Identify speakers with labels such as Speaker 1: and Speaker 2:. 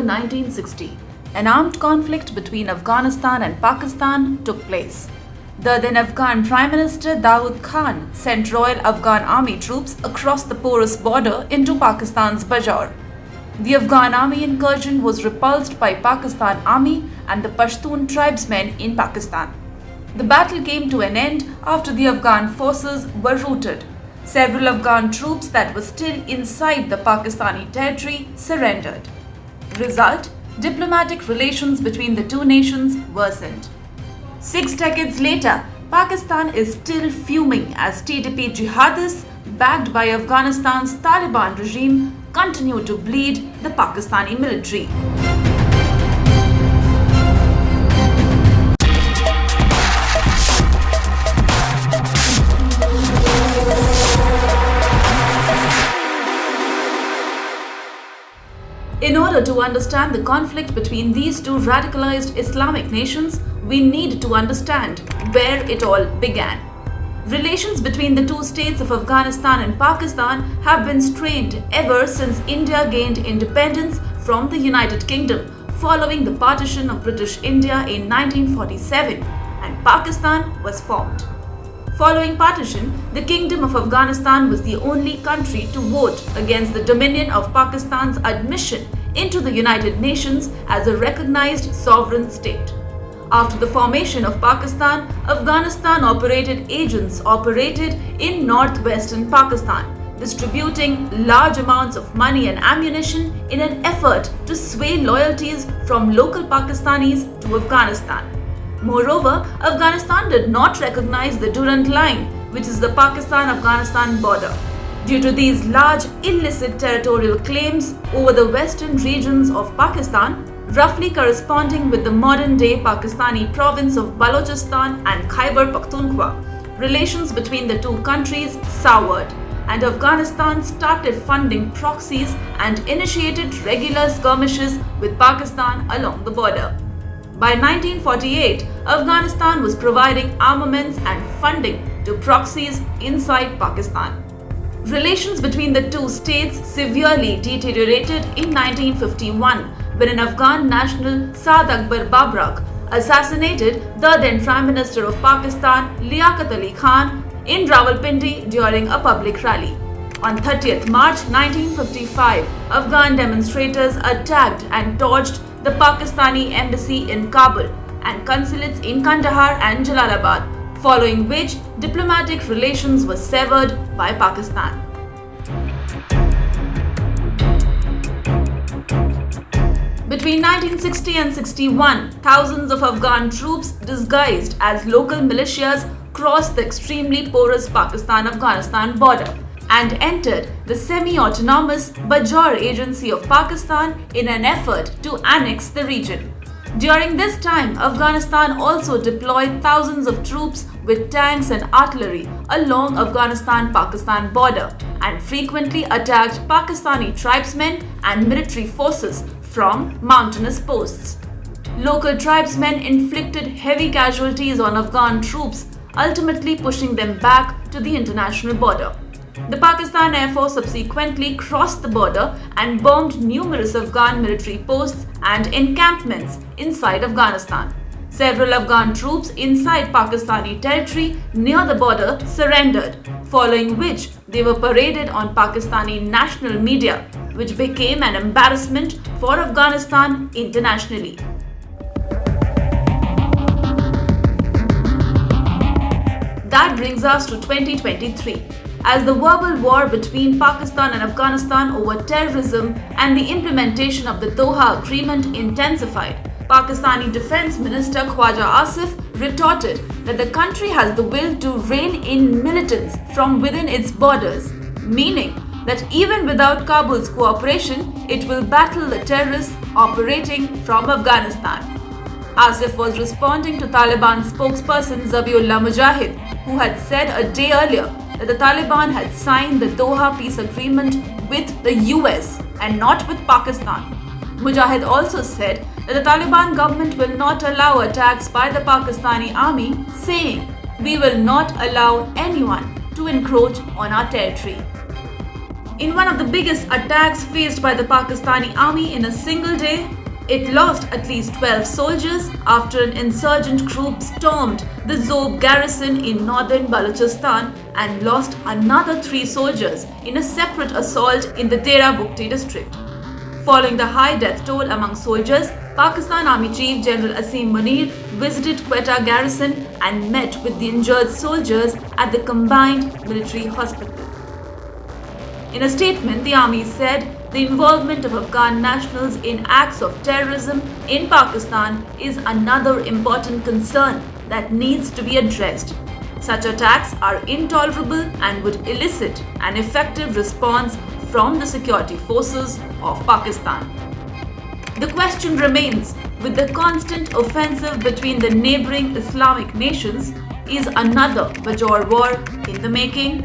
Speaker 1: 1960, an armed conflict between Afghanistan and Pakistan took place. The then Afghan Prime Minister Dawood Khan sent Royal Afghan Army troops across the porous border into Pakistan's Bajaur. The Afghan army incursion was repulsed by Pakistan Army and the Pashtun tribesmen in Pakistan. The battle came to an end after the Afghan forces were routed. Several Afghan troops that were still inside the Pakistani territory surrendered. Result: diplomatic relations between the two nations worsened. 6 decades later, Pakistan is still fuming as TTP jihadists, backed by Afghanistan's Taliban regime, continue to bleed the Pakistani military. In order to understand the conflict between these two radicalized Islamic nations, we need to understand where it all began. Relations between the two states of Afghanistan and Pakistan have been strained ever since India gained independence from the United Kingdom following the partition of British India in 1947, and Pakistan was formed. Following partition, the Kingdom of Afghanistan was the only country to vote against the dominion of Pakistan's admission into the United Nations as a recognized sovereign state. After the formation of Pakistan, Afghanistan agents operated in northwestern Pakistan, distributing large amounts of money and ammunition in an effort to sway loyalties from local Pakistanis to Afghanistan. Moreover, Afghanistan did not recognize the Durand Line, which is the Pakistan-Afghanistan border. Due to these large illicit territorial claims over the western regions of Pakistan, roughly corresponding with the modern-day Pakistani province of Balochistan and Khyber Pakhtunkhwa, relations between the two countries soured, and Afghanistan started funding proxies and initiated regular skirmishes with Pakistan along the border. By 1948, Afghanistan was providing armaments and funding to proxies inside Pakistan. Relations between the two states severely deteriorated in 1951 when an Afghan national, Saad Akbar Babrak, assassinated the then Prime Minister of Pakistan, Liaquat Ali Khan, in Rawalpindi during a public rally. On 30th March 1955, Afghan demonstrators attacked and torched the Pakistani embassy in Kabul and consulates in Kandahar and Jalalabad, following which diplomatic relations were severed by Pakistan. Between 1960 and 61, thousands of Afghan troops disguised as local militias crossed the extremely porous Pakistan-Afghanistan border and entered the semi-autonomous Bajaur Agency of Pakistan in an effort to annex the region. During this time, Afghanistan also deployed thousands of troops with tanks and artillery along Afghanistan-Pakistan border and frequently attacked Pakistani tribesmen and military forces from mountainous posts. Local tribesmen inflicted heavy casualties on Afghan troops, ultimately pushing them back to the international border. The Pakistan Air Force subsequently crossed the border and bombed numerous Afghan military posts and encampments inside Afghanistan. Several Afghan troops inside Pakistani territory near the border surrendered, following which they were paraded on Pakistani national media, which became an embarrassment for Afghanistan internationally. That brings us to 2023. As the verbal war between Pakistan and Afghanistan over terrorism and the implementation of the Doha Agreement intensified, Pakistani Defence Minister Khwaja Asif retorted that the country has the will to rein in militants from within its borders, meaning that even without Kabul's cooperation, it will battle the terrorists operating from Afghanistan. Asif was responding to Taliban spokesperson Zabiullah Mujahid, who had said a day earlier that the Taliban had signed the Doha peace agreement with the US and not with Pakistan. Mujahid also said that the Taliban government will not allow attacks by the Pakistani army, saying, "We will not allow anyone to encroach on our territory." In one of the biggest attacks faced by the Pakistani army in a single day, It lost at least 12 soldiers after an insurgent group stormed the Zob garrison in northern Balochistan and lost another 3 soldiers in a separate assault in the Dera Bukti district. Following the high death toll among soldiers, Pakistan Army Chief General Asim Munir visited Quetta garrison and met with the injured soldiers at the combined military hospital. In a statement, the army said the involvement of Afghan nationals in acts of terrorism in Pakistan is another important concern that needs to be addressed. Such attacks are intolerable and would elicit an effective response from the security forces of Pakistan. The question remains, with the constant offensive between the neighboring Islamic nations, is another Bajaur war in the making?